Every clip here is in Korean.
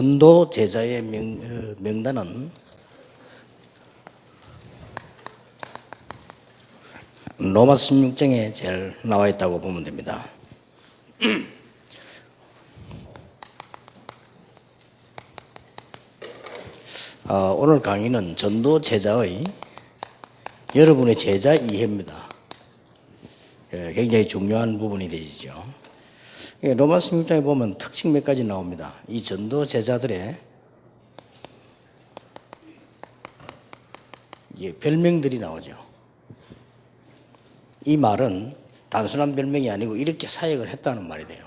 전도 제자의 명단은 로마 16장에 제일 나와 있다고 보면 됩니다. 오늘 강의는 전도 제자의 여러분의 제자 이해입니다. 굉장히 중요한 부분이 되죠. 로마 16장에 보면 특징 몇 가지 나옵니다. 이 전도 제자들의 별명들이 나오죠. 이 말은 단순한 별명이 아니고 이렇게 사역을 했다는 말이 돼요.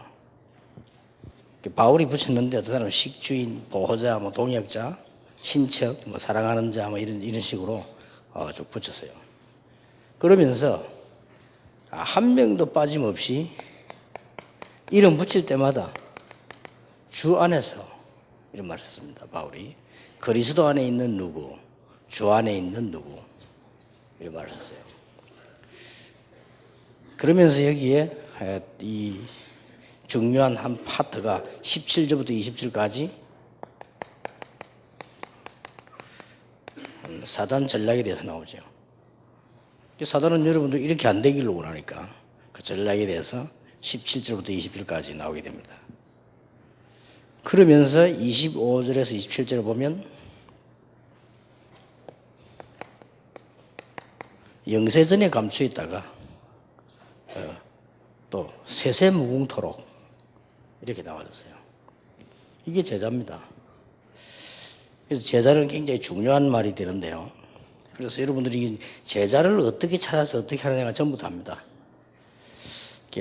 바울이 붙였는데 어떤 사람은 식주인, 보호자, 동역자, 친척, 사랑하는 자, 이런 식으로 쭉 붙였어요. 그러면서 한 명도 빠짐없이 이름 붙일 때마다 주 안에서 이런 말을 썼습니다. 바울이 그리스도 안에 있는 누구, 주 안에 있는 누구 이런 말을 썼어요. 그러면서 여기에 이 중요한 한 파트가 17절부터 20절까지 사단 전략에 대해서 나오죠. 사단은 여러분들 이렇게 안 되기를 원하니까 그 전략에 대해서 17절부터 20절까지 나오게 됩니다. 그러면서 25절에서 27절을 보면 영세전에 감추어 있다가 또 세세무궁토록 이렇게 나와졌어요. 이게 제자입니다. 그래서 제자는 굉장히 중요한 말이 되는데요. 그래서 여러분들이 제자를 어떻게 찾아서 어떻게 하느냐가 전부 다입니다.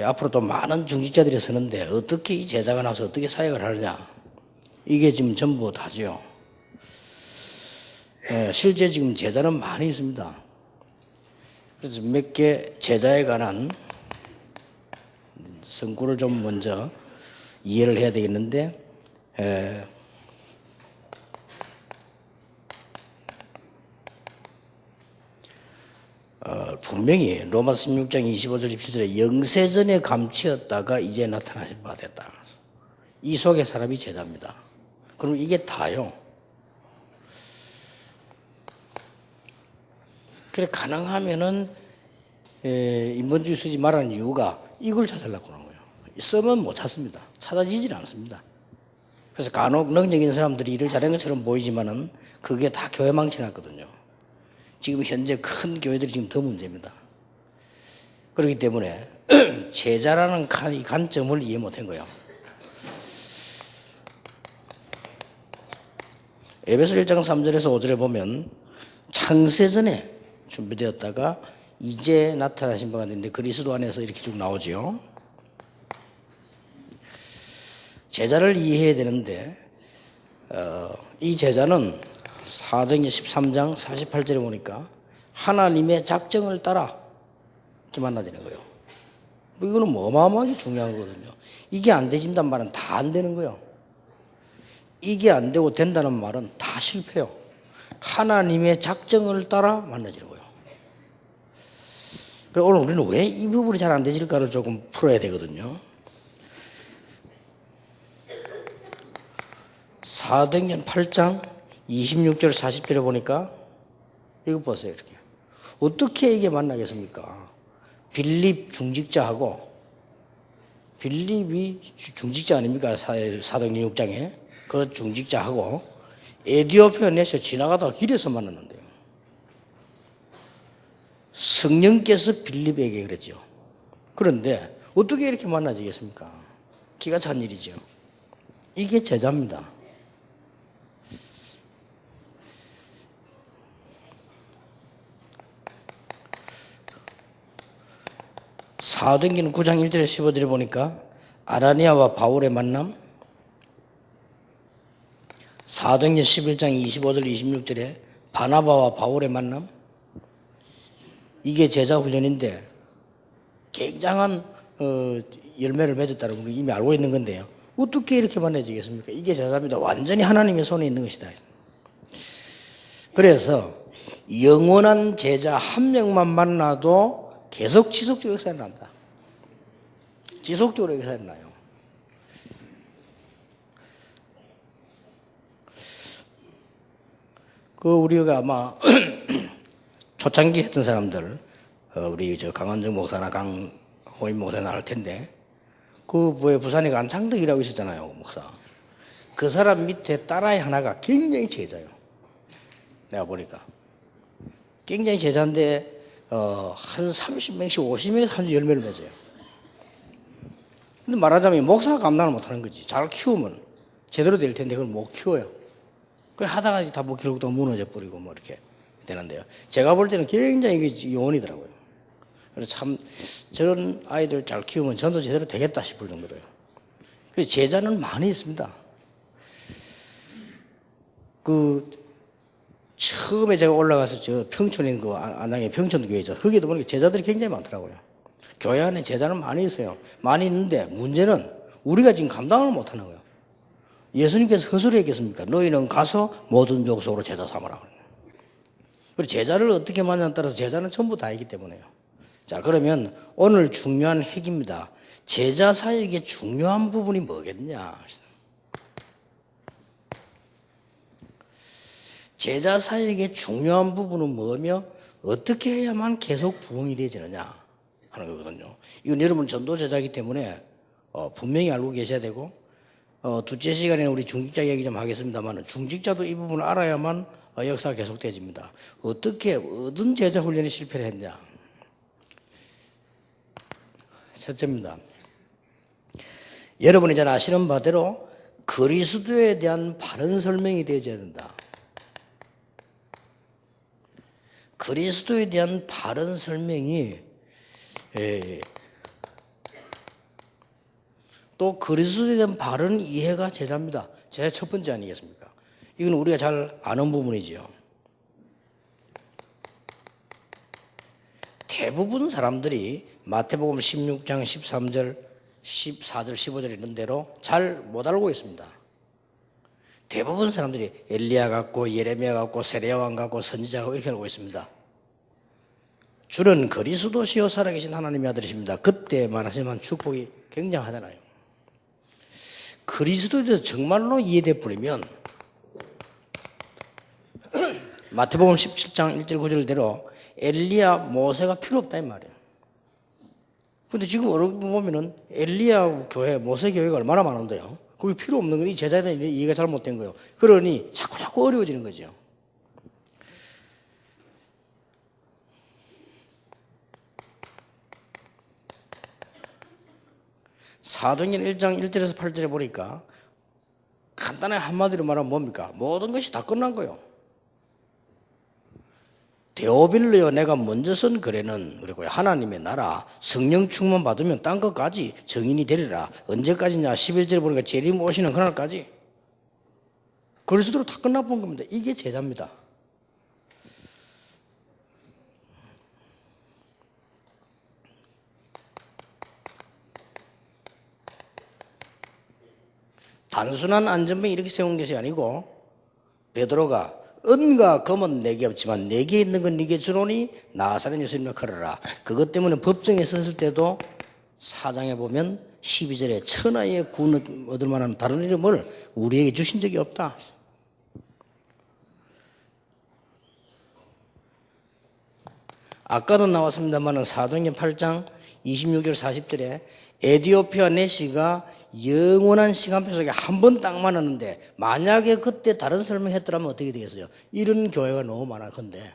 앞으로 또 많은 중직자들이 서는데 어떻게 이 제자가 나와서 어떻게 사역을 하느냐 이게 지금 전부 다죠. 실제 지금 제자는 많이 있습니다. 그래서 몇 개 제자에 관한 성구를 좀 먼저 이해를 해야 되겠는데 분명히 로마 16장 25절 27절에 영세전에 감추었다가 이제 나타나신 바 됐다. 이 속의 사람이 제자입니다. 그럼 이게 다요. 그래 가능하면은 인본주의 쓰지 말라는 이유가 이걸 찾으려고 하는 거예요. 쓰면 못 찾습니다. 찾아지질 않습니다. 그래서 간혹 능력 있는 사람들이 일을 잘한 것처럼 보이지만은 그게 다 교회 망쳐놨거든요. 지금 현재 큰 교회들이 지금 더 문제입니다. 그렇기 때문에 제자라는 이 관점을 이해 못한 거예요. 에베소 1장 3절에서 5절에 보면 창세전에 준비되었다가 이제 나타나신 바가 있는데 그리스도 안에서 이렇게 쭉 나오죠. 제자를 이해해야 되는데 이 제자는 사도행전 13장 48절에 보니까 하나님의 작정을 따라 이렇게 만나지는 거예요. 이거는 어마어마하게 중요한 거거든요. 이게 안 되진단 말은 다 안 되는 거예요. 이게 안 되고 된다는 말은 다 실패요. 하나님의 작정을 따라 만나지는 거예요. 그래서 오늘 우리는 왜 이 부분이 잘 안 되질까를 조금 풀어야 되거든요. 사도행전 8장 26절 40절에 보니까 이거 보세요. 이렇게 어떻게 이게 만나겠습니까? 빌립 중직자하고 빌립이 중직자 아닙니까? 사도행전 6장에 그 중직자하고 에디오피아 내에서 지나가다가 길에서 만났는데요. 성령께서 빌립에게 그랬죠. 그런데 어떻게 이렇게 만나지겠습니까? 기가 찬 일이죠. 이게 제자입니다. 사도행전 9장 1절에 15절에 보니까 아나니아와 바울의 만남, 사도행전 11장 25절 26절에 바나바와 바울의 만남, 이게 제자 훈련인데 굉장한 열매를 맺었다는 걸 이미 알고 있는 건데요. 어떻게 이렇게 만나지겠습니까? 이게 제자입니다. 완전히 하나님의 손에 있는 것이다. 그래서 영원한 제자 한 명만 만나도 계속 지속적으로 역사를 난다. 지속적으로 역사를 나요. 우리가 아마 초창기 했던 사람들, 우리 강원정 목사나 강호임 목사나 알 텐데, 부산에 안창덕이라고 있었잖아요, 목사. 그 사람 밑에 딸아이 하나가 굉장히 제자예요. 내가 보니까. 굉장히 제자인데, 한 30명씩 50명에서 한 열매를 맺어요. 근데 말하자면 목사가 감당을 못하는 거지. 잘 키우면 제대로 될 텐데 그걸 못 키워요. 그래 하다가 다 결국 또 무너져 버리고 뭐 이렇게 되는데요. 제가 볼 때는 굉장히 이게 요원이더라고요. 그래서 참 저런 아이들 잘 키우면 전도 제대로 되겠다 싶을 정도로요. 그래서 제자는 많이 있습니다. 처음에 제가 올라가서 저 평촌에 있는 안양의 평촌교회죠. 거기도 보니까 제자들이 굉장히 많더라고요. 교회 안에 제자는 많이 있어요. 많이 있는데 문제는 우리가 지금 감당을 못하는 거예요. 예수님께서 허술히 했겠습니까? 너희는 가서 모든 족속으로 제자 삼으라. 그리고 제자를 어떻게 만나냐에 따라서 제자는 전부 다이기 때문에요. 자, 그러면 오늘 중요한 핵입니다. 제자 사역의 중요한 부분이 뭐겠냐? 제자 사역의 중요한 부분은 뭐며 어떻게 해야만 계속 부흥이 되지느냐 하는 거거든요. 이건 여러분 전도 제자이기 때문에 분명히 알고 계셔야 되고, 둘째 시간에는 우리 중직자 얘기 좀 하겠습니다만, 중직자도 이 부분을 알아야만 역사가 계속되집니다. 어떻게 어떤 제자 훈련에 실패를 했냐? 첫째입니다. 여러분이 잘 아시는 바대로 그리스도에 대한 바른 설명이 되어야 된다. 그리스도에 대한 바른 설명이 또 그리스도에 대한 바른 이해가 제자입니다. 제자 첫 번째 아니겠습니까? 이건 우리가 잘 아는 부분이죠. 대부분 사람들이 마태복음 16장 13절, 14절, 15절 이런 대로 잘 못 알고 있습니다. 대부분 사람들이 엘리야 같고 예레미야 같고 세례 요한 같고 선지자 같고 이렇게 알고 있습니다. 주는 그리스도시요 살아계신 하나님의 아들이십니다. 그때 말하지만 축복이 굉장하잖아요. 그리스도에 대해서 정말로 이해돼 버리면 마태복음 17장 1절 9절대로 엘리야 모세가 필요 없다 이 말이에요. 근데 지금 보면은 엘리야 교회 모세 교회가 얼마나 많은데요. 그게 필요 없는 건 이 제자들이 이해가 잘못된 거예요. 그러니 자꾸 어려워지는 거죠. 사도행전 1장 1절에서 8절에 보니까 간단하게 한마디로 말하면 뭡니까? 모든 것이 다 끝난 거예요. 데오빌로여 내가 먼저 쓴 글에는 그리고 하나님의 나라 성령 충만 받으면 딴 것까지 정인이 되리라. 언제까지냐? 11절에 보니까 재림 오시는 그날까지. 그리스도로 다 끝나본 겁니다. 이게 제자입니다. 단순한 안전병 이렇게 세운 것이 아니고 베드로가 은과 금은 내게 없지만 내게 있는 건 네게 주노니 나사렛 예수님을 걸어라. 그것 때문에 법정에 섰을 때도 4장에 보면 12절에 천하의 구원 얻을 만한 다른 이름을 우리에게 주신 적이 없다. 아까도 나왔습니다만 사도행전 8장 26절 40절에 에디오피아 내시가 영원한 시간표 속에 한 번 딱 만났는데 만약에 그때 다른 설명했더라면 어떻게 되겠어요? 이런 교회가 너무 많았건데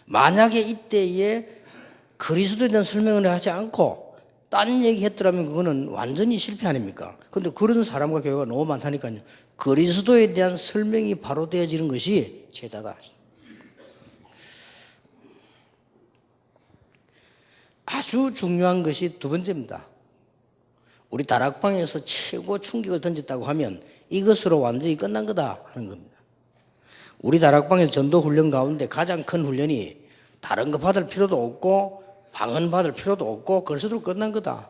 만약에 이때에 그리스도에 대한 설명을 하지 않고 딴 얘기 했더라면 그거는 완전히 실패 아닙니까? 그런데 그런 사람과 교회가 너무 많다니까요. 그리스도에 대한 설명이 바로 되어지는 것이 제자다. 아주 중요한 것이 두 번째입니다. 우리 다락방에서 최고 충격을 던졌다고 하면 이것으로 완전히 끝난 거다 하는 겁니다. 우리 다락방에서 전도 훈련 가운데 가장 큰 훈련이 다른 거 받을 필요도 없고 방언 받을 필요도 없고 그리스도로 끝난 거다.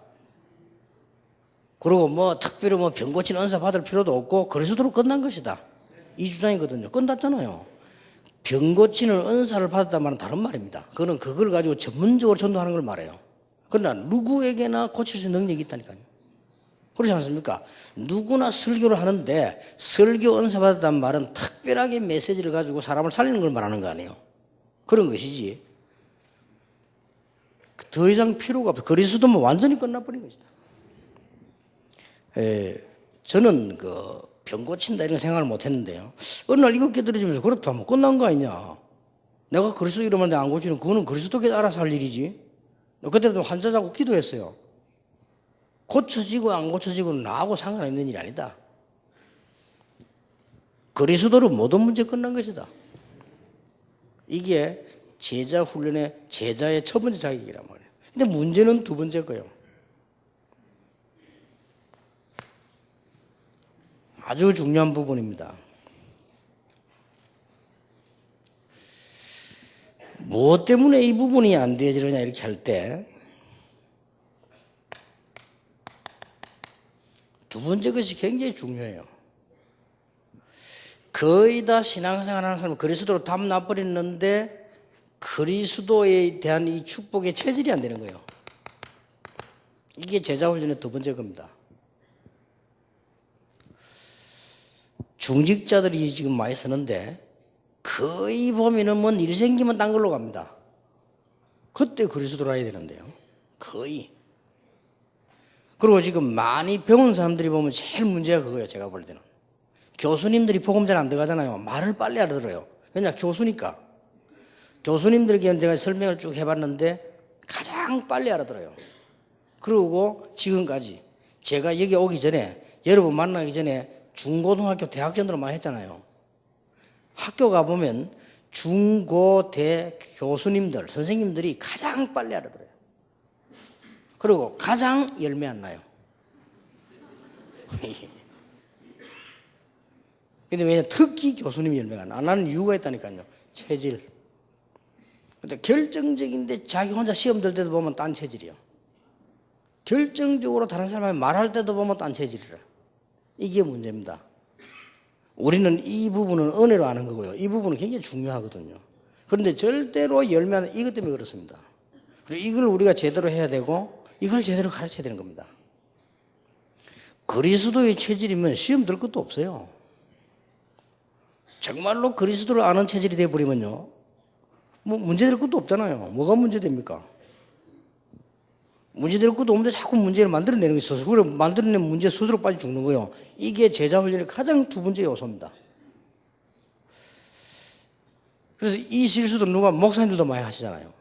그리고 특별히 병 고치는 은사 받을 필요도 없고 그리스도로 끝난 것이다. 이 주장이거든요. 끝났잖아요. 병 고치는 은사를 받았단 말은 다른 말입니다. 그거는 그걸 가지고 전문적으로 전도하는 걸 말해요. 그러나 누구에게나 고칠 수 있는 능력이 있다니까요. 그렇지 않습니까? 누구나 설교를 하는데 설교 은사 받았다는 말은 특별하게 메시지를 가지고 사람을 살리는 걸 말하는 거 아니에요. 그런 것이지. 더 이상 필요가 없어. 그리스도면 완전히 끝나버린 것이다. 저는 병 고친다 이런 생각을 못 했는데요. 어느 날 이거 깨달아지면서 그렇다면 끝난 거 아니냐. 내가 그리스도 이름하는데 안 고치는 그거는 그리스도께 알아서 할 일이지. 그때도 환자 자고 기도했어요. 고쳐지고 안 고쳐지고는 나하고 상관없는 일이 아니다. 그리스도로 모든 문제 끝난 것이다. 이게 제자 훈련의 제자의 첫 번째 자격이란 말이에요. 근데 문제는 두 번째 거예요. 아주 중요한 부분입니다. 무엇 때문에 이 부분이 안 되어지느냐 이렇게 할 때 두 번째 것이 굉장히 중요해요. 거의 다 신앙생활 하는 사람은 그리스도로 답 나버렸는데 그리스도에 대한 이 축복의 체질이 안 되는 거예요. 이게 제자훈련의 두 번째 겁니다. 중직자들이 지금 많이 쓰는데 거의 보면은 뭔 일 생기면 딴 걸로 갑니다. 그때 그리스도로 해야 되는데요. 거의. 그리고 지금 많이 배운 사람들이 보면 제일 문제가 그거예요. 제가 볼 때는. 교수님들이 복음 잘 안 들어가잖아요. 말을 빨리 알아들어요. 왜냐? 교수니까. 교수님들에게는 제가 설명을 쭉 해봤는데 가장 빨리 알아들어요. 그리고 지금까지 제가 여기 오기 전에 여러분 만나기 전에 중고등학교 대학전으로만 했잖아요. 학교 가보면 중고대 교수님들, 선생님들이 가장 빨리 알아들어요. 그리고 가장 열매 안 나요. 근데 왜냐? 특히 교수님이 열매가 안 나는 이유가 있다니까요. 체질. 근데 결정적인데 자기 혼자 시험 들 때도 보면 딴 체질이요. 결정적으로 다른 사람이 말할 때도 보면 딴 체질이라. 이게 문제입니다. 우리는 이 부분은 은혜로 아는 거고요. 이 부분은 굉장히 중요하거든요. 그런데 절대로 열매는 이것 때문에 그렇습니다. 그리고 이걸 우리가 제대로 해야 되고 이걸 제대로 가르쳐야 되는 겁니다. 그리스도의 체질이면 시험 들 것도 없어요. 정말로 그리스도를 아는 체질이 되어버리면요. 뭐 문제될 것도 없잖아요. 뭐가 문제됩니까? 문제될 것도 없는데 자꾸 문제를 만들어내는 게 있어서 그걸 만들어낸 문제 스스로 빠져 죽는 거예요. 이게 제자 훈련의 가장 두 번째 요소입니다. 그래서 이 실수도 누가 목사님들도 많이 하시잖아요.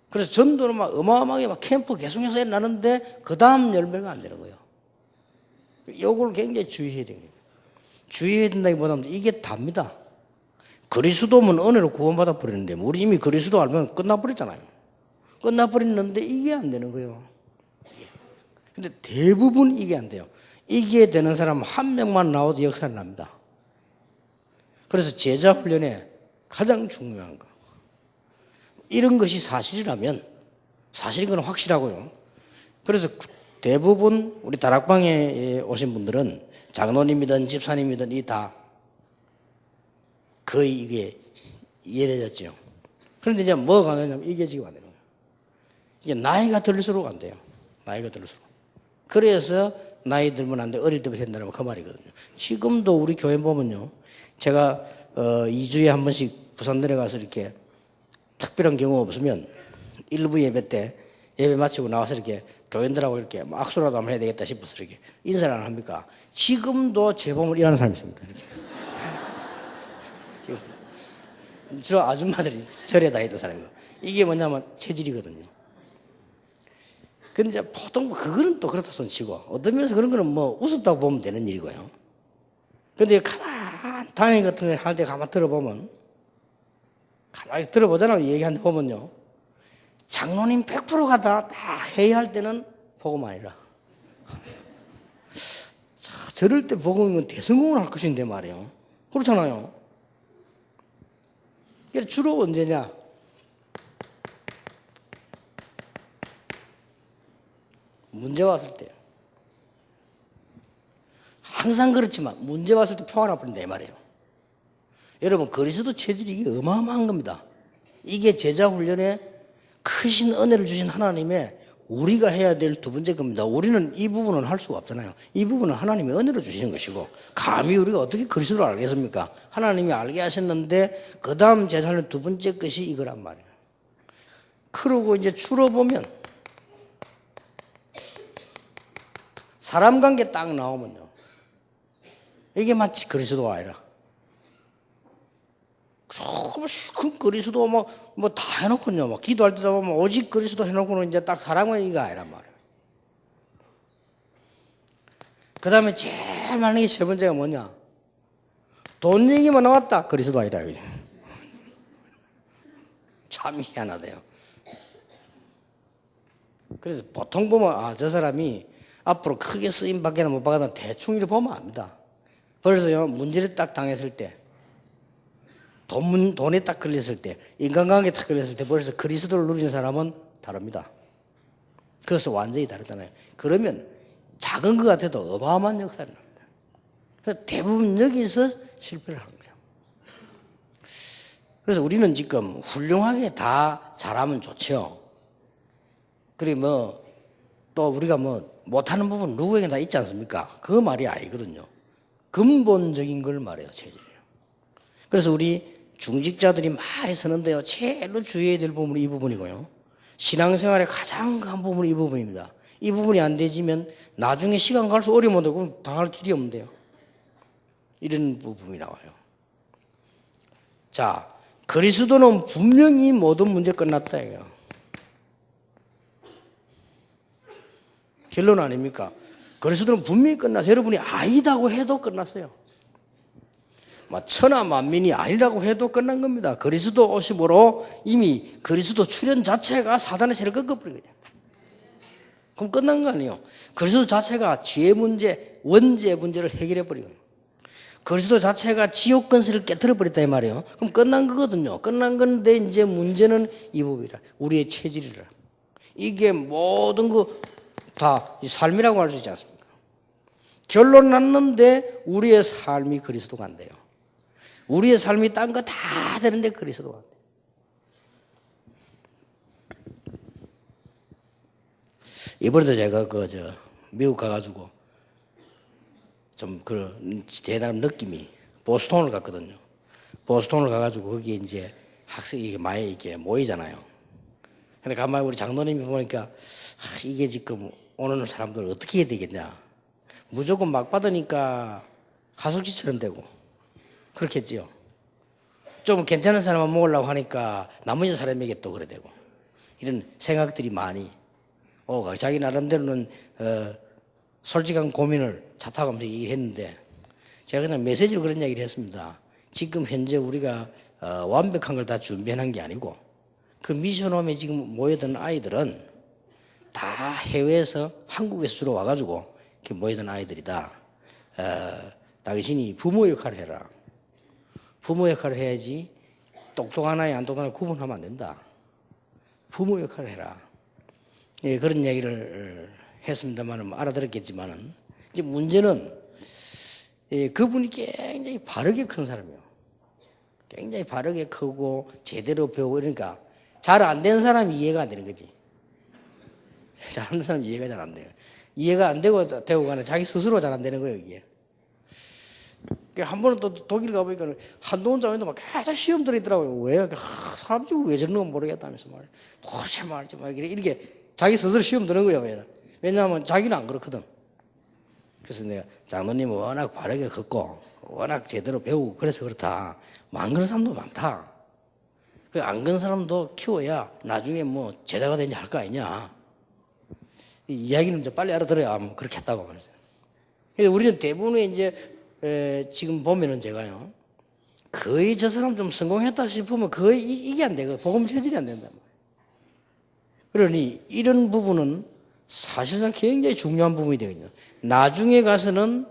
그래서 전도는 막 어마어마하게 막 캠프 계속해서 나는데 그 다음 열매가 안 되는 거예요. 이걸 굉장히 주의해야 됩니다. 주의해야 된다기보다는 이게 답니다. 그리스도면 은혜로 구원받아 버리는데 우리 이미 그리스도 알면 끝나버렸잖아요. 끝나버렸는데 이게 안 되는 거예요. 근데 대부분 이게 안 돼요. 이게 되는 사람 한 명만 나와도 역사를 납니다. 그래서 제자 훈련에 가장 중요한 거. 이런 것이 사실이라면 사실인 건 확실하고요. 그래서 대부분 우리 다락방에 오신 분들은 장로님이든 집사님이든 이 다 거의 이게 이해되었죠. 그런데 이제 뭐가 되냐면 이게 지금 안 되는 거예요. 이게 나이가 들수록 안 돼요. 나이가 들수록. 그래서 나이 들면 안 돼. 어릴 때부터 된다는 그 말이거든요. 지금도 우리 교회 보면요. 제가 2주에 한 번씩 부산 내려가서 이렇게 특별한 경우 없으면 일부 예배 때 예배 마치고 나와서 이렇게 교인들하고 이렇게 악수라도 한번 해야 되겠다 싶어서 이렇게 인사를 안 합니까? 지금도 재봉을 일하는 사람이 있습니다. 이렇게. 지금 주로 아줌마들이 절에 다니던 사람이고 이게 뭐냐면 체질이거든요. 근데 이제 보통 그거는 또 그렇다 손 치고 어떤 면에서 그런 거는 뭐 웃었다고 보면 되는 일이고요. 근데 가만 당연 같은 걸 할 때 가만 들어보면 가만히 들어보잖아요. 얘기하는데 보면요. 장로님 100%가 다 회의할 때는 복음 아니라. 자, 저럴 때 복음이면 대성공을 할 것인데 말이에요. 그렇잖아요. 주로 언제냐? 문제 왔을 때. 항상 그렇지만 문제 왔을 때 평안 나버린다 이 말이에요. 여러분 그리스도 체질이 이게 어마어마한 겁니다. 이게 제자 훈련에 크신 은혜를 주신 하나님의 우리가 해야 될 두 번째 겁니다. 우리는 이 부분은 할 수가 없잖아요. 이 부분은 하나님이 은혜로 주시는 것이고, 감히 우리가 어떻게 그리스도를 알겠습니까? 하나님이 알게 하셨는데 그 다음 제사는 두 번째 것이 이거란 말이에요. 그러고 이제 줄어보면 사람 관계 딱 나오면요, 이게 마치 그리스도가 아니라 그 그리스도 뭐 다 해놓고요, 막 기도할 때도 보면 오직 그리스도 해놓고는 이제 딱 사람은 이거 아니란 말이에요. 그 다음에 제일 많은 게 세 번째가 뭐냐? 돈 얘기만 나왔다. 그리스도 아니라. 참 희한하대요. 그래서 보통 보면 저 사람이 앞으로 크게 쓰임 받게나 못 받거나 대충 이렇게 보면 압니다. 그래서요, 문제를 딱 당했을 때, 돈에 딱 걸렸을 때, 인간관계에 딱 걸렸을 때 벌써 그리스도를 누리는 사람은 다릅니다. 그래서 완전히 다르잖아요. 그러면 작은 것 같아도 어마어마한 역사를 합니다. 그래서 대부분 여기서 실패를 하는 거예요. 그래서 우리는 지금 훌륭하게 다 잘하면 좋죠. 그리고 또 우리가 못하는 부분 누구에게 다 있지 않습니까? 그 말이 아니거든요. 근본적인 걸 말해요, 체질이에요. 그래서 우리 중직자들이 많이 쓰는데요, 제일로 주의해야 될 부분이 이 부분이고요. 신앙생활의 가장 큰 부분이 이 부분입니다. 이 부분이 안 되지면 나중에 시간 갈수록 어려우면 되고 당할 길이 없는데요. 이런 부분이 나와요. 자, 그리스도는 분명히 모든 문제 끝났다 이거예요. 결론 아닙니까? 그리스도는 분명히 끝났어요. 여러분이 아니다고 해도 끝났어요. 천하 만민이 아니라고 해도 끝난 겁니다. 그리스도 오심으로 이미 그리스도 출현 자체가 사단의 죄를 꺾어버리거든요. 그럼 끝난 거 아니에요. 그리스도 자체가 죄 문제, 원죄 문제를 해결해 버리거든요. 그리스도 자체가 지옥 권세를 깨뜨려 버렸다 이 말이에요. 그럼 끝난 거거든요. 끝난 건데 이제 문제는 이 부분이라, 우리의 체질이라. 이게 모든 거 다 삶이라고 할 수 있지 않습니까? 결론 났는데 우리의 삶이 그리스도가 안 돼요. 우리의 삶이 딴 거 다 되는데 그리스도가 안 돼요. 이번에도 제가 미국 가가지고 좀 대단한 느낌이, 보스턴을 갔거든요. 보스턴을 가가지고 거기에 이제 학생이 많이 이렇게 모이잖아요. 근데 가만히 우리 장로님이 보니까 이게 지금 오는 사람들 어떻게 해야 되겠냐. 무조건 막 받으니까 하숙지처럼 되고 그렇겠지요. 좀 괜찮은 사람만 먹으려고 하니까 나머지 사람에게 또 그래 되고, 이런 생각들이 많이 오고, 자기 나름대로는 솔직한 고민을 차 타고 가면서 얘기를 했는데, 제가 그냥 메시지로 그런 얘기를 했습니다. 지금 현재 우리가 완벽한 걸 다 준비해놓은 게 아니고, 그 미션홈에 지금 모여든 아이들은 다 해외에서 한국에서 주로 와가지고 이렇게 모여든 아이들이다. 당신이 부모 역할을 해라. 부모 역할을 해야지 똑똑한 아이 안 똑똑한 아이 구분하면 안 된다. 부모 역할을 해라. 예, 그런 얘기를 했습니다만 알아들었겠지만은, 이제 문제는 그분이 굉장히 바르게 큰 사람이에요. 굉장히 바르게 크고 제대로 배우고, 이러니까 잘 안 된 사람이 이해가 안 되는 거지. 잘 안 되는 사람이 이해가 잘 안 돼요. 이해가 안 되고 가는 자기 스스로 잘 안 되는 거예요, 이게. 한 번은 또 독일 가보니까 한동훈 장관도 막 계속 시험 들어있더라고요. 왜? 사람들이 왜 저러는 건 모르겠다면서 말. 도대체 말지 마. 이렇게 자기 스스로 시험 드는 거예요. 왜냐하면 자기는 안 그렇거든. 그래서 내가 장로님은 워낙 바르게 걷고 워낙 제대로 배우고 그래서 그렇다. 안 그런 사람도 많다. 안 그런 사람도 키워야 나중에 제자가 되는지 할 거 아니냐. 이 이야기는 좀 빨리 알아들어야 그렇게 했다고 그랬어요. 그래서 우리는 대부분의 이제 지금 보면은 제가요, 거의 저 사람 좀 성공했다 싶으면 거의 이게 안 되고 복음 체질이 안 된단 말이에요. 그러니 이런 부분은 사실상 굉장히 중요한 부분이 되거든요. 나중에 가서는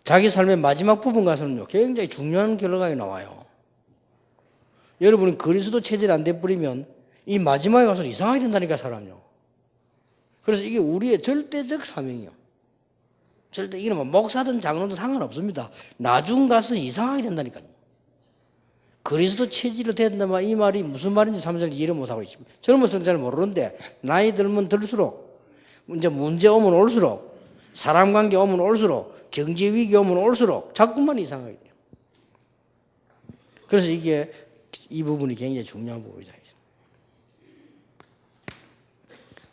자기 삶의 마지막 부분 가서는요, 굉장히 중요한 결과가 나와요. 여러분이 그리스도 체질 안 돼버리면 이 마지막에 가서 이상하게 된다니까, 사람요. 그래서 이게 우리의 절대적 사명이요. 이건 목사든 장로든 상관없습니다. 나중 가서 이상하게 된다니까요. 그리스도 체질로 된다면 이 말이 무슨 말인지 사람들이 이해를 못하고 있습니다. 젊어서는 잘 모르는데 나이 들면 들수록 이제 문제 오면 올수록 사람 관계 오면 올수록 경제 위기 오면 올수록 자꾸만 이상하게 돼요. 그래서 이게 이 부분이 굉장히 중요한 부분이다.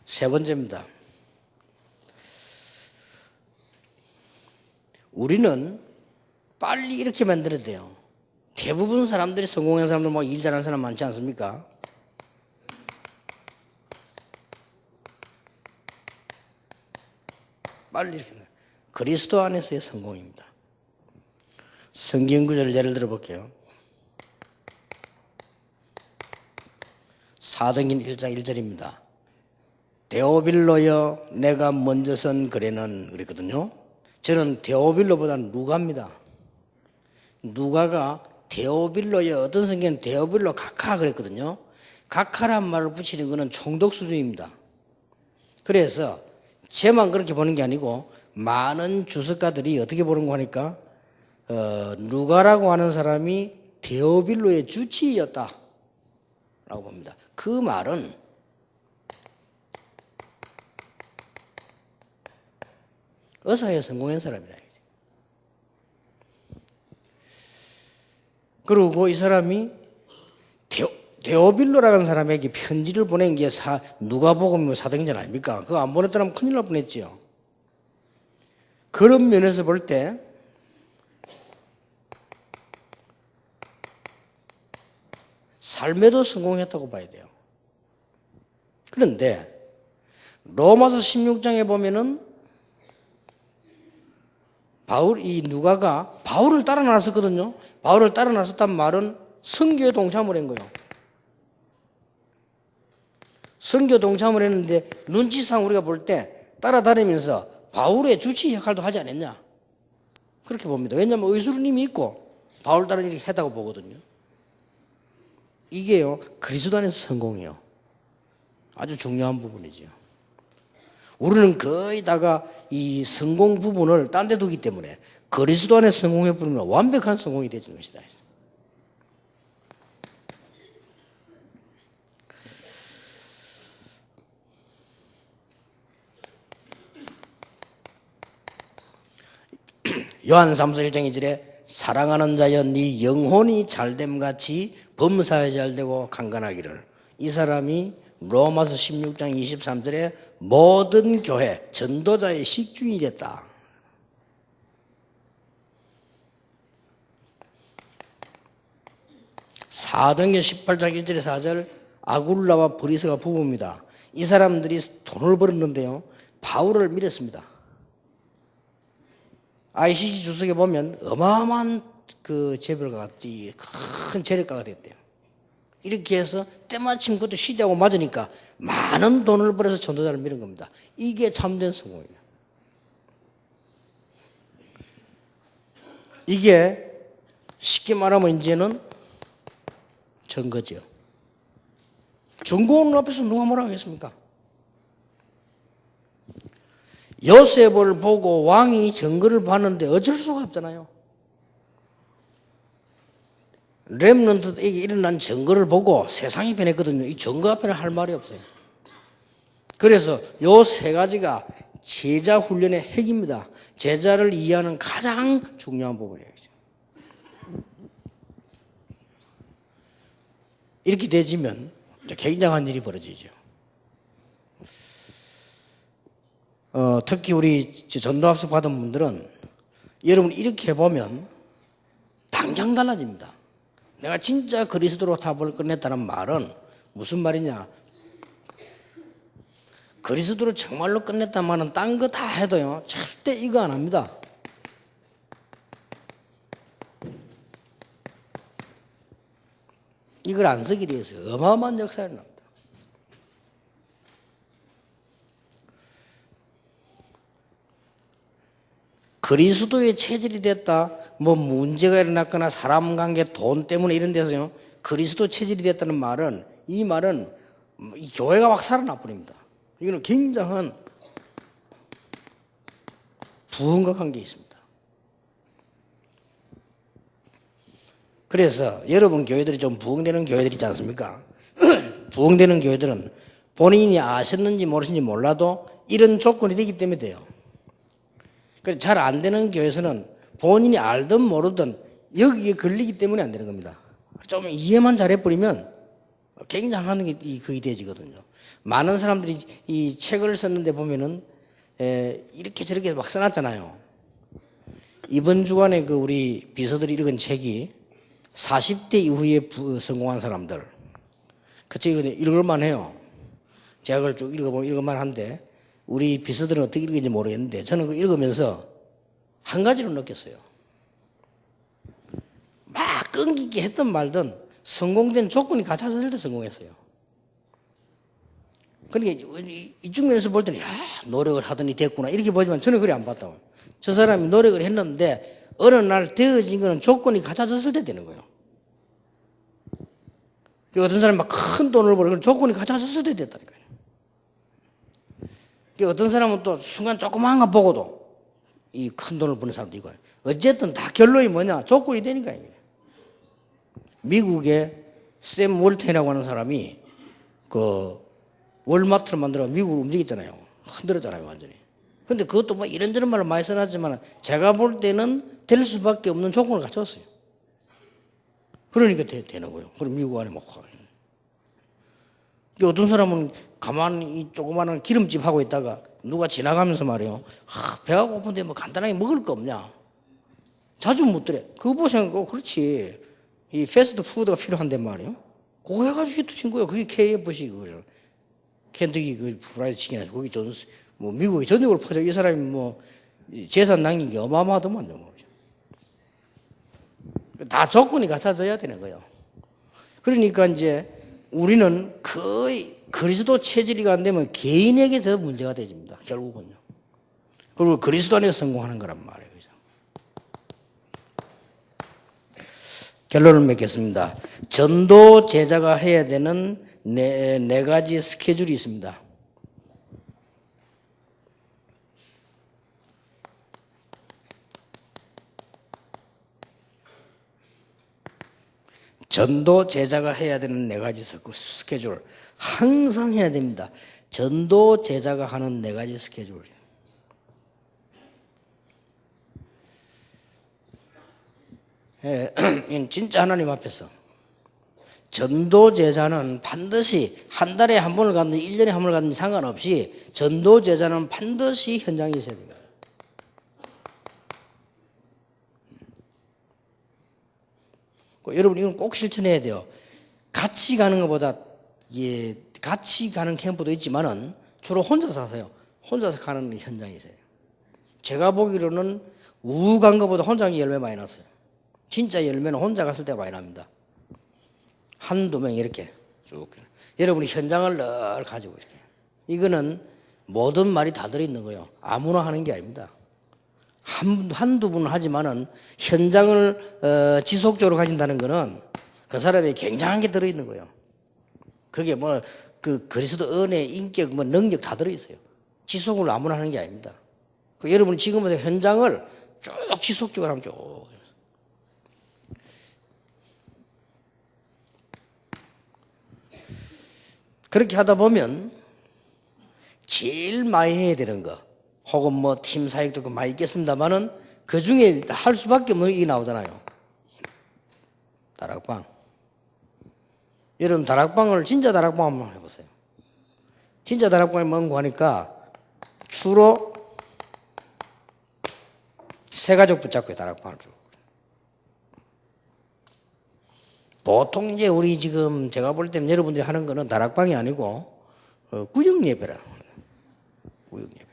세 번째입니다. 우리는 빨리 이렇게 만들어야 돼요. 대부분 사람들이 성공한 사람들 뭐 일 잘하는 사람 많지 않습니까? 빨리 이렇게 그리스도 안에서의 성공입니다. 성경 구절을 예를 들어 볼게요. 사도행전 1장 1절입니다. 데오빌로여 내가 먼저 선 글에는 그랬거든요. 저는 데오빌로보다는 누가입니다. 누가가 데오빌로여, 어떤 성경은 데오빌로 각하 그랬거든요. 각하란 말을 붙이는 것은 총독 수준입니다. 그래서 제만 그렇게 보는 게 아니고 많은 주석가들이 어떻게 보는 거 하니까 누가라고 하는 사람이 데오빌로의 주치의였다 라고 봅니다. 그 말은 의사에 성공한 사람이라. 그리고 이 사람이 데오빌로라는 사람에게 편지를 보낸 게 누가복음 사도행전 아닙니까? 그거 안 보냈더라면 큰일 날 뻔했지요. 그런 면에서 볼 때 삶에도 성공했다고 봐야 돼요. 그런데 로마서 16장에 보면은 이 누가가 바울을 따라 나섰거든요. 바울을 따라 나섰단 말은 선교에 동참을 한 거예요. 선교 동참을 했는데 눈치상 우리가 볼 때 따라다니면서 바울의 주치 역할도 하지 않았냐? 그렇게 봅니다. 왜냐하면 의술님이 있고 바울 따라 이렇게 했다고 보거든요. 이게요, 그리스도 안에서 성공이에요. 아주 중요한 부분이죠. 우리는 거의 다가 이 성공 부분을 딴 데 두기 때문에 그리스도 안에 성공해버리면 완벽한 성공이 되는 것이다. 요한 3서 1장 2절에 사랑하는 자여 네 영혼이 잘됨같이 범사에 잘되고 강건하기를. 이 사람이 로마서 16장 23절에 모든 교회 전도자의 식중이 됐다. 사도행전 18장 1절에 4절 아굴라와 브리스가 부부입니다. 이 사람들이 돈을 벌었는데요, 바울을 밀었습니다. ICC 주석에 보면 어마어마한 그 재벌가가, 큰 재력가가 됐대요. 이렇게 해서 때마침 그것도 시대하고 맞으니까 많은 돈을 벌어서 전도자를 밀은 겁니다. 이게 참된 성공이에요. 이게 쉽게 말하면 이제는 증거죠. 증거 앞에서 누가 뭐라 하겠습니까? 요셉을 보고 왕이 증거를 봤는데 어쩔 수가 없잖아요. 렘넌트에게 일어난 증거를 보고 세상이 변했거든요. 이 증거 앞에는 할 말이 없어요. 그래서 요 세 가지가 제자 훈련의 핵입니다. 제자를 이해하는 가장 중요한 부분이에요. 이렇게 되지면 굉장한 일이 벌어지죠. 특히 우리 전도합숙 받은 분들은 여러분 이렇게 해보면 당장 달라집니다. 내가 진짜 그리스도로 답을 끝냈다는 말은 무슨 말이냐? 그리스도로 정말로 끝냈다는 말은 딴 거 다 해도요, 절대 이거 안 합니다. 이걸 안 쓰기 위해서 어마어마한 역사를 납니다. 그리스도의 체질이 됐다, 뭐 문제가 일어났거나 사람 관계, 돈 때문에 이런 데서요, 그리스도 체질이 됐다는 말은, 이 말은 이 교회가 확 살아나 버립니다. 이거는 굉장한 부흥과 관계 있습니다. 그래서 여러분 교회들이 좀 부흥되는 교회들 있지 않습니까? 부흥되는 교회들은 본인이 아셨는지 모르신지 몰라도 이런 조건이 되기 때문에 돼요. 그래서 잘 안 되는 교회에서는 본인이 알든 모르든 여기에 걸리기 때문에 안 되는 겁니다. 좀 이해만 잘해버리면 굉장한 게 그게 되지거든요. 많은 사람들이 이 책을 썼는데 보면은 이렇게 저렇게 막 써놨잖아요. 이번 주간에 그 우리 비서들이 읽은 책이 40대 이후에 성공한 사람들. 그 책이 읽을만 해요. 제가 그걸 쭉 읽어보면 읽을만 한데 우리 비서들은 어떻게 읽는지 모르겠는데 저는 그거 읽으면서 한 가지를 느꼈어요. 막 끈기있게 했든 말든 성공된 조건이 갖춰졌을 때 성공했어요. 그러니까 이쪽 면에서 볼 때는 야 노력을 하더니 됐구나 이렇게 보지만 저는 그래 안 봤다고. 저 사람이 노력을 했는데 어느 날 되어진 거는 조건이 갖춰졌을 때 되는 거예요. 어떤 사람이 막 큰 돈을 벌고 조건이 갖춰졌을 때 됐다니까요. 어떤 사람은 또 순간 조그마한 거 보고도 이 큰 돈을 버는 사람도 있고 어쨌든 다 결론이 뭐냐 조건이 되니까 이게. 미국의 샘 월튼이라고 하는 사람이 그 월마트를 만들어 미국을 움직였잖아요. 흔들었잖아요 완전히. 근데 그것도 뭐 이런저런 말을 많이 써놨지만 제가 볼 때는 될 수밖에 없는 조건을 갖췄어요. 그러니까 되는 거예요. 그럼 미국 안에 막 어떤 사람은 가만히 이 조그마한 기름집 하고 있다가 누가 지나가면서 말이에요. 배가 고픈데 뭐 간단하게 먹을 거 없냐. 자주 묻더래. 그거 보고 생각하고 그렇지. 이 패스트 푸드가 필요한데 말이에요. 그거 해가지고 히트 친 거예요. 그게 KFC 그거죠. 켄터키 그 프라이드 치킨이나 거기 존스 뭐 미국에 전역으로 퍼져 이 사람이 뭐 재산 남긴 게 어마어마하더만요. 다 조건이 갖춰져야 되는 거예요. 그러니까 이제 우리는 거의 그리스도 체질이가 안 되면 개인에게 더 문제가 되집니다. 결국은요. 그리고 그리스도 안에서 성공하는 거란 말이에요. 그죠? 결론을 맺겠습니다. 전도 제자가 해야 되는 네 가지 스케줄이 있습니다. 전도 제자가 해야 되는 네 가지 스케줄 항상 해야 됩니다. 전도 제자가 하는 네 가지 스케줄. 진짜 하나님 앞에서 전도 제자는 반드시 한 달에 한 번을 갔는지 1년에 한 번을 갔는지 상관없이 전도 제자는 반드시 현장에 있어야 됩니다. 여러분 이건 꼭 실천해야 돼요. 같이 가는 것보다 같이 가는 캠프도 있지만은 주로 혼자서 하세요. 혼자서 가는 현장이 있어요. 제가 보기로는 우우 간 것보다 혼자 간 게 열매 많이 났어요. 진짜 열매는 혼자 갔을 때 많이 납니다. 한두 명 이렇게 쭉. 여러분이 현장을 늘 가지고 이렇게. 이거는 모든 말이 다 들어있는 거예요. 아무나 하는 게 아닙니다. 한두 분은 하지만은 현장을 지속적으로 가진다는 거는 그 사람이 굉장한 게 들어있는 거예요. 그게 뭐 그 그리스도 은혜, 인격, 뭐 능력 다 들어있어요. 지속을 아무나 하는 게 아닙니다. 여러분 지금부터 현장을 쭉 지속적으로 하면 쭉. 그렇게 하다 보면 제일 많이 해야 되는 거 혹은 뭐 팀 사역도 많이 있겠습니다만은 그 중에 할 수밖에 없는 게 나오잖아요. 다락방. 여러분 다락방을 진짜 다락방 한번 해보세요. 진짜 다락방에 뭔고 하니까 주로 세 가족 붙잡고 다락방을 쭉. 보통 이제 우리 지금 제가 볼 때는 여러분들이 하는 거는 다락방이 아니고 구역 예배라. 구역 예배.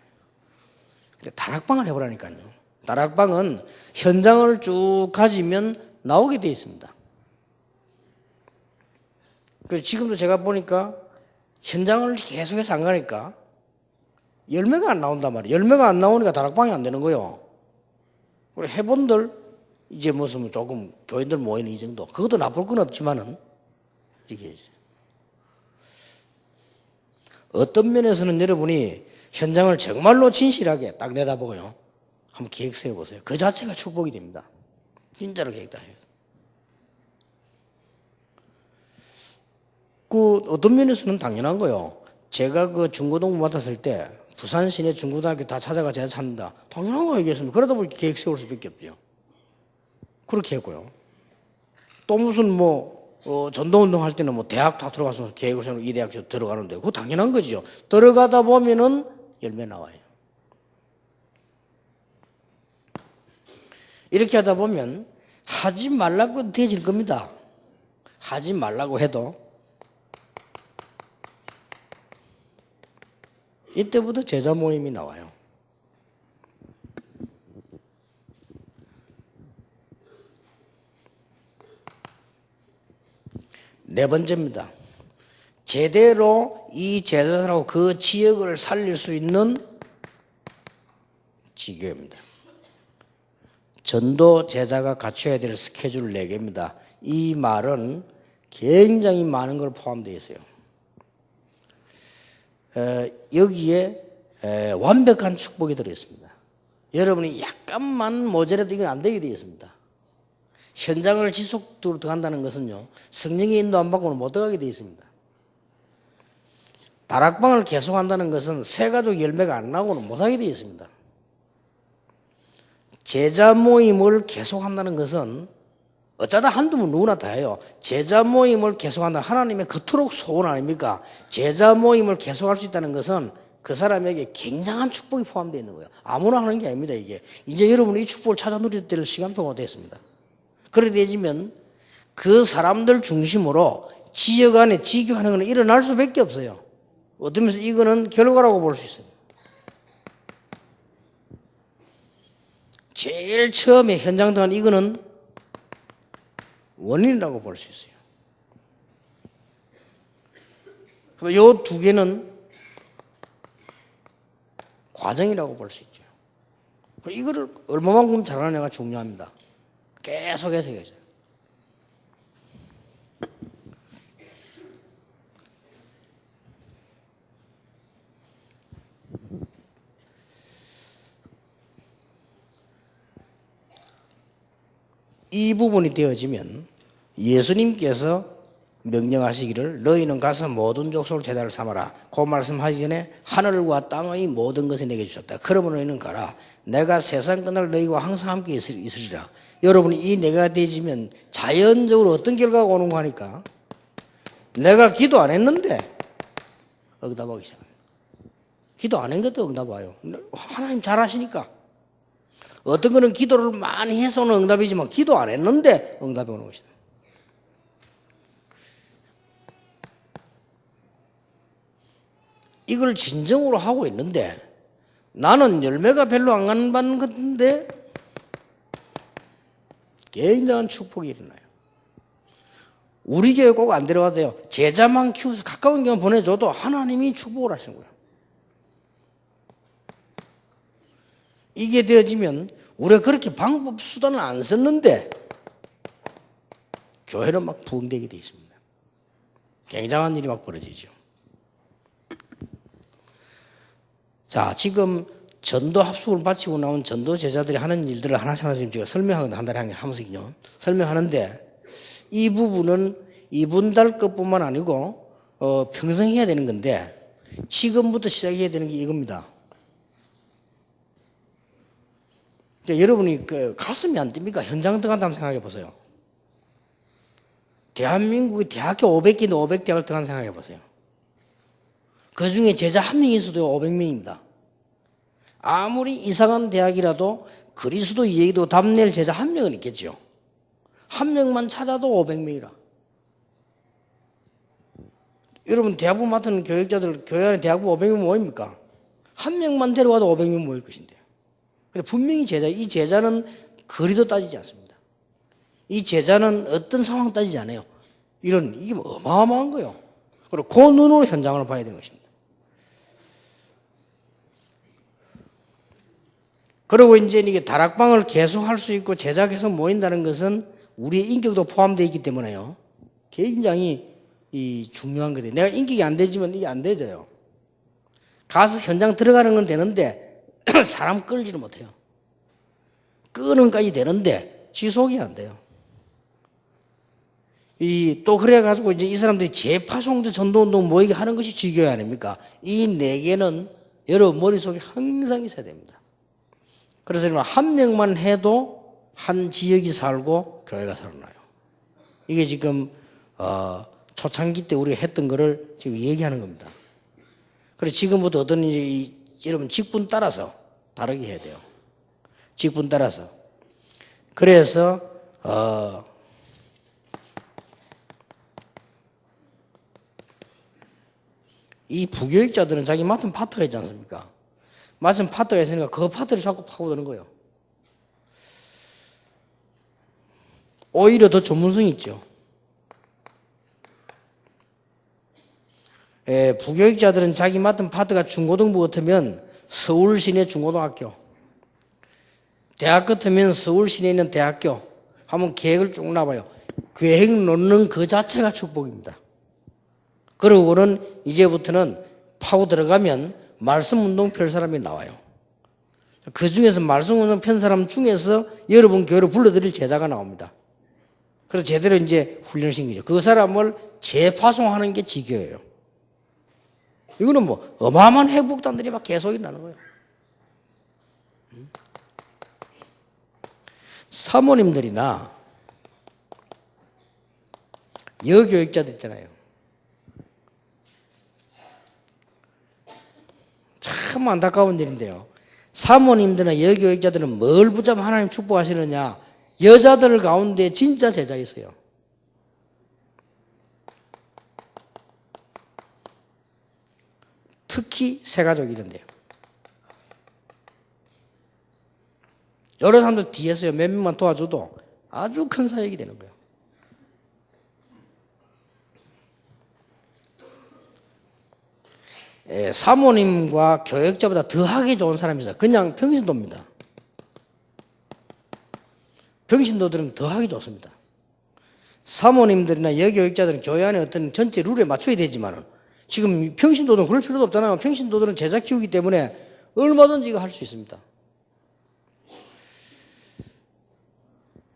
근데 다락방을 해보라니까요. 다락방은 현장을 쭉 가지면 나오게 되어 있습니다. 그래서 지금도 제가 보니까 현장을 계속해서 안 가니까 열매가 안 나온단 말이에요. 열매가 안 나오니까 다락방이 안 되는 거예요. 그리고 해본들 이제 무슨 조금 교인들 모이는 이 정도. 그것도 나쁠 건 없지만은 이게 어떤 면에서는 여러분이 현장을 정말로 진실하게 딱 내다보고요. 한번 계획 세워보세요. 그 자체가 축복이 됩니다. 진짜로 계획 다 해요. 그 어떤 면에서는 당연한 거요. 제가 그 중고등부 맡았을 때 부산 시내 중고등학교 다 찾아가 제자 찾는다. 당연한 거 얘기했습니다. 그러다 보니 계획 세울 수밖에 없죠. 그렇게 했고요. 또 무슨 전도운동 할 때는 대학 다 들어가서 계획을 세우고 이 대학 들어가는데 그거 당연한 거죠. 들어가다 보면은 열매 나와요. 이렇게 하다 보면 하지 말라고 되질 겁니다. 하지 말라고 해도 이때부터 제자 모임이 나와요. 네 번째입니다. 제대로 이 제자들하고 그 지역을 살릴 수 있는 지교입니다. 전도 제자가 갖춰야 될 스케줄 4개입니다. 이 말은 굉장히 많은 걸 포함되어 있어요. 여기에 완벽한 축복이 들어있습니다. 여러분이 약간만 모자라도 이건 안 되게 되어 있습니다. 현장을 지속적으로 들어간다는 것은요, 성령의 인도 안 받고는 못 들어가게 되어 있습니다. 다락방을 계속한다는 것은 새가족 열매가 안 나고는 못하게 되어 있습니다. 제자 모임을 계속한다는 것은 어쩌다 한두 번 누구나 다 해요. 제자 모임을 계속한다. 하나님의 그토록 소원 아닙니까? 제자 모임을 계속할 수 있다는 것은 그 사람에게 굉장한 축복이 포함되어 있는 거예요. 아무나 하는 게 아닙니다, 이게. 이제 여러분이 이 축복을 찾아 누릴 때를 시간표가 됐습니다. 그렇게 되지면 그 사람들 중심으로 지역 안에 지교하는 것은 일어날 수밖에 없어요. 어떤 면에서 이거는 결과라고 볼 수 있어요. 제일 처음에 현장 들어간 이거는 원인이라고 볼 수 있어요. 이 두 개는 과정이라고 볼 수 있죠. 이거를 얼마만큼 잘하느냐가 중요합니다. 계속해서 해야죠. 이 부분이 되어지면 예수님께서 명령하시기를 너희는 가서 모든 족속을 제자를 삼아라. 그 말씀하기 전에 하늘과 땅의 모든 것을 내게 주셨다. 그러므로 너희는 가라. 내가 세상 끝날 너희와 항상 함께 있으리라. 여러분이 이 내가 되지면 자연적으로 어떤 결과가 오는 거 하니까 내가 기도 안 했는데 응답하기 시작합니다. 기도 안 한 것도 응답 와요. 하나님 잘하시니까. 어떤 거는 기도를 많이 해서는 응답이지만 기도 안 했는데 응답이 오는 것이다. 이걸 진정으로 하고 있는데 나는 열매가 별로 안 받는 건데 굉장한 축복이 일어나요. 우리 교회 꼭 안 데려와도 돼요. 제자만 키워서 가까운 교회 보내줘도 하나님이 축복을 하시는 거예요. 이게 되어지면 우리가 그렇게 방법 수단을 안 썼는데 교회는 막 부흥되게 되어 있습니다. 굉장한 일이 막 벌어지죠. 자, 지금 전도 합숙을 마치고 나온 전도 제자들이 하는 일들을 하나씩 제가 설명하거든요. 한 달에 한 개 하면서요. 설명하는데 이 부분은 이분 달 것뿐만 아니고 평생 해야 되는 건데 지금부터 시작해야 되는 게 이겁니다. 그러니까 여러분이 가슴이 안 뜁니까? 현장 들어간다면 생각해 보세요. 대한민국이 대학교 500개인데 500대학을 들어간 생각해 보세요. 그 중에 제자 한 명이 있어도 500명입니다. 아무리 이상한 대학이라도 그리스도 이해도 답낼 제자 한 명은 있겠죠. 한 명만 찾아도 500명이라. 여러분 대학부 맡은 교육자들 교회 안에 대학부 500명 모입니까? 한 명만 데려와도 500명 모일 것인데. 분명히 이 제자는 거리도 따지지 않습니다. 이 제자는 어떤 상황 따지지 않아요. 이게 어마어마한 거예요. 그리고 그 눈으로 현장을 봐야 되는 것입니다. 그리고 이제 이게 다락방을 계속 할 수 있고 제자 계속 모인다는 것은 우리의 인격도 포함되어 있기 때문에요. 굉장히 중요한 거예요. 내가 인격이 안 되지만 이게 안 되져요. 가서 현장 들어가는 건 되는데 사람 끌지를 못해요. 끄는까지 되는데 지속이 안 돼요. 또 그래가지고 이제 이 사람들이 재파송대 전도운동 모이게 하는 것이 지교회 아닙니까? 이 네 개는 여러분 머릿속에 항상 있어야 됩니다. 그래서 한 명만 해도 한 지역이 살고 교회가 살아나요. 이게 지금 초창기 때 우리가 했던 거를 지금 얘기하는 겁니다. 그래서 지금부터 어떤 여러분 직분 따라서 다르게 해야 돼요. 직분 따라서. 그래서 이 부교육자들은 자기 맡은 파트가 있지 않습니까? 맡은 파트가 있으니까 그 파트를 자꾸 파고드는 거예요. 오히려 더 전문성이 있죠. 부교육자들은 자기 맡은 파트가 중고등부 같으면 서울 시내 중고등학교, 대학 같으면 서울 시내에 있는 대학교 한번 계획을 쭉 놔봐요. 계획 놓는 그 자체가 축복입니다. 그러고는 이제부터는 파고 들어가면 말씀운동 펼 사람이 나와요. 그 중에서 말씀운동 편 사람 중에서 여러분 교회로 불러드릴 제자가 나옵니다. 그래서 제대로 이제 훈련을 시키죠. 그 사람을 재파송하는 게 지교예요. 이거는 뭐 어마어마한 회복단들이 막 계속 일어나는 거예요. 사모님들이나 여교육자들 있잖아요. 참 안타까운 일인데요. 사모님들이나 여교육자들은 뭘 붙잡아 하나님 축복하시느냐? 여자들 가운데 진짜 제자 있어요. 특히 새가족이 이런데요. 여러 사람들 뒤에서 몇 명만 도와줘도 아주 큰 사역이 되는 거예요. 사모님과 교역자보다 더하게 좋은 사람이 있어요. 그냥 평신도입니다. 평신도들은 더하게 좋습니다. 사모님들이나 여교육자들은 교회 안에 어떤 전체 룰에 맞춰야 되지만 지금 평신도들은 그럴 필요도 없잖아요. 평신도들은 제자 키우기 때문에 얼마든지 이거 할 수 있습니다.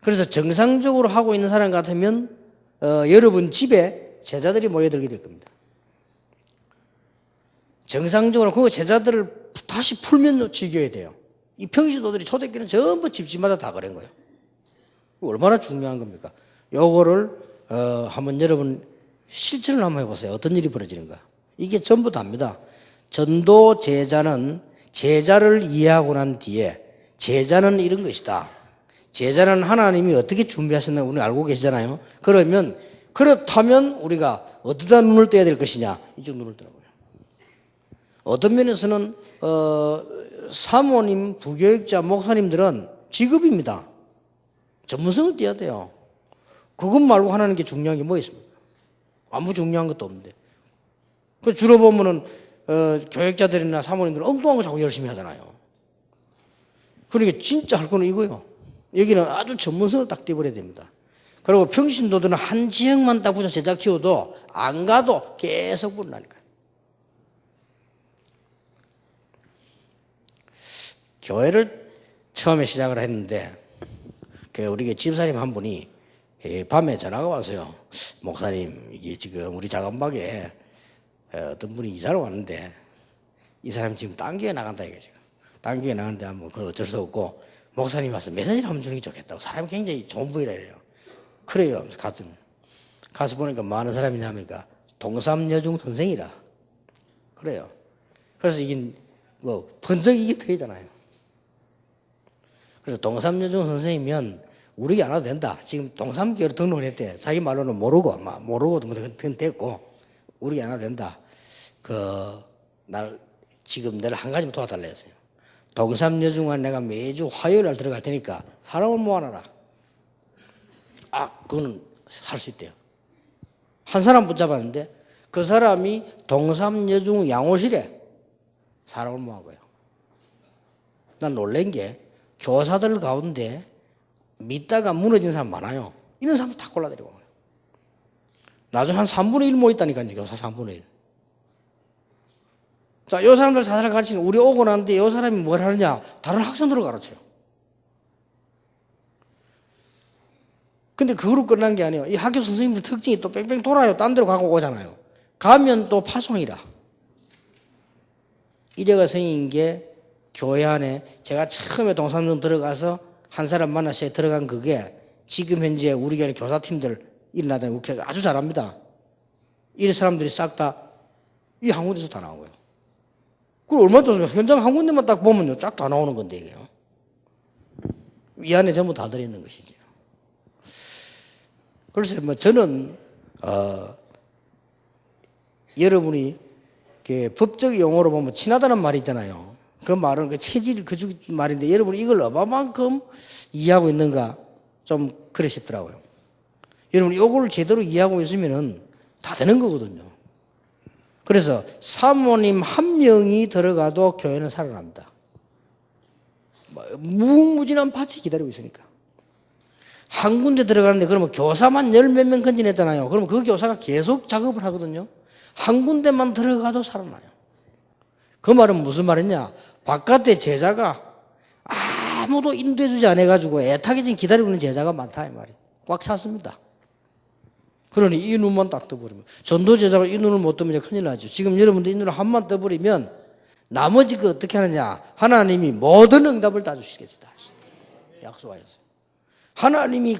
그래서 정상적으로 하고 있는 사람 같으면 여러분 집에 제자들이 모여들게 될 겁니다. 정상적으로 그 제자들을 다시 풀면 지겨야 돼요. 이 평신도들이 초대교회는 전부 집집마다 다 그런 거예요. 얼마나 중요한 겁니까? 요거를 한번 여러분 실천을 한번 해보세요. 어떤 일이 벌어지는가? 이게 전부 다입니다. 전도 제자는 제자를 이해하고 난 뒤에 제자는 이런 것이다. 제자는 하나님이 어떻게 준비하셨나 우리 알고 계시잖아요. 그러면 그렇다면 우리가 어디다 눈을 떼야 될 것이냐? 이쪽 눈을 뜨는 거예요. 어떤 면에서는 사모님, 부교육자, 목사님들은 직업입니다. 전문성을 띄어야 돼요. 그것 말고 하는 게 중요한 게 뭐 있습니까? 아무 중요한 것도 없는데. 그 주로 보면은 교육자들이나 사모님들은 엉뚱한 거 자꾸 열심히 하잖아요. 그러니까 진짜 할 거는 이거예요. 여기는 아주 전문성을 딱 띄워버려야 됩니다. 그리고 평신도들은 한 지역만 딱 붙여 제자 키워도 안 가도 계속 부른다니까요. 교회를 처음에 시작을 했는데 우리 집사님 한 분이 밤에 전화가 왔어요. 목사님, 이게 지금 우리 작은방에 어떤 분이 이사를 왔는데 이 사람이 지금 딴 교회 나간다 이게 지금. 딴 교회 나가는데 한번 그건 어쩔 수 없고 목사님 와서 메시지를 한번 주는 게 좋겠다고. 사람이 굉장히 좋은 분이라 이래요. 그래요. 가서 보니까 많은 사람이냐니까 동삼여중 선생이라 그래요. 그래서 이게 뭐 번쩍 이게 터지잖아요. 그래서 동삼여중 선생이면 우리 안 와도 된다. 지금 동삼교회로 등록을 했대. 자기 말로는 모르고도 그건 됐고 우리 안 와도 된다. 지금 내가 한 가지만 도와달라 했어요. 동삼여중은 내가 매주 화요일 날 들어갈 테니까 사람을 모아놔라. 그거는 할 수 있대요. 한 사람 붙잡았는데 그 사람이 동삼여중 양호실에 사람을 모은 거예요. 난 놀란 게 교사들 가운데 믿다가 무너진 사람 많아요. 이런 사람 다 골라내려고 거예요. 나중에 한 3분의 1 모였다니까요. 교사 3분의 1. 자, 요 사람들 사사를 가르치는 우리 오고 나는데 요 사람이 뭘 하느냐? 다른 학생들을 가르쳐요. 근데 그거로 끝난 게 아니에요. 이 학교 선생님들 특징이 또 뺑뺑 돌아요. 딴 데로 가고 오잖아요. 가면 또 파송이라. 이래가 생긴 게 교회 안에 제가 처음에 동산동 들어가서 한 사람 만나서 들어간 그게 지금 현재 우리 교회 교사팀들 일어나다니 아주 잘합니다. 이 사람들이 싹 다 이 한 군데서 다 나온 거예요. 그리고 얼마나 좋습니까? 현장 한 군데만 딱 보면요. 쫙 다 나오는 건데, 이게요. 이 안에 전부 다 들어있는 것이죠. 그래서 뭐 저는, 여러분이 법적 용어로 보면 친하다는 말이 있잖아요. 그 말은 그 체질 그 말인데 여러분이 이걸 얼마만큼 이해하고 있는가 좀 그래 싶더라고요. 여러분 이걸 제대로 이해하고 있으면은 다 되는 거거든요. 그래서 사모님 한 명이 들어가도 교회는 살아납니다. 무궁무진한 밭이 기다리고 있으니까. 한 군데 들어가는데 그러면 교사만 열 몇 명 건진했잖아요. 그러면 그 교사가 계속 작업을 하거든요. 한 군데만 들어가도 살아나요. 그 말은 무슨 말이냐? 바깥에 제자가 아무도 인도해주지 않아가지고 애타게 지금 기다리고 있는 제자가 많다 이 말이에요. 꽉 찼습니다. 그러니 이 눈만 딱 떠버리면 전도 제자가 이 눈을 못 뜨면 큰일 나죠. 지금 여러분들 이 눈을 한번 떠버리면 나머지 그 어떻게 하느냐? 하나님이 모든 응답을 다 주시겠다. 약속하셨어요. 하나님이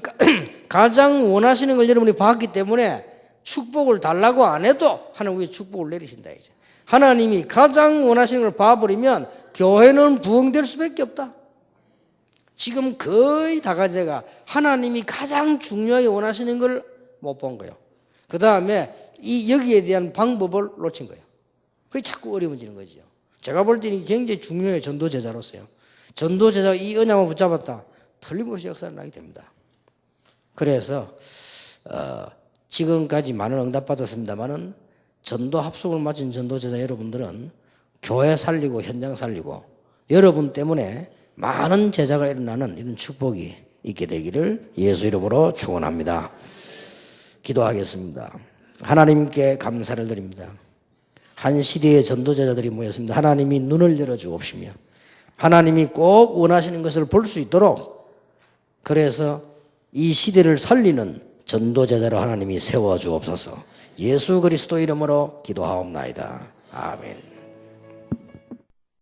가장 원하시는 걸 여러분이 봤기 때문에 축복을 달라고 안 해도 하나님이 축복을 내리신다 이제. 하나님이 가장 원하시는 걸 봐버리면 교회는 부흥될 수밖에 없다. 지금 거의 다 가지가 하나님이 가장 중요하게 원하시는 걸 못 본 거예요. 그 다음에 여기에 대한 방법을 놓친 거예요. 그게 자꾸 어려워지는 거죠. 제가 볼 때는 굉장히 중요해요. 전도제자로서요. 전도제자가 이 언약을 붙잡았다. 틀림없이 역사를 나게 됩니다. 그래서 지금까지 많은 응답 받았습니다만은 전도 합숙을 마친 전도제자 여러분들은 교회 살리고 현장 살리고 여러분 때문에 많은 제자가 일어나는 이런 축복이 있게 되기를 예수 이름으로 축원합니다. 기도하겠습니다. 하나님께 감사를 드립니다. 한 시대의 전도제자들이 모였습니다. 하나님이 눈을 열어주옵시며 하나님이 꼭 원하시는 것을 볼 수 있도록 그래서 이 시대를 살리는 전도제자로 하나님이 세워주옵소서. 예수 그리스도 이름으로 기도하옵나이다. 아멘.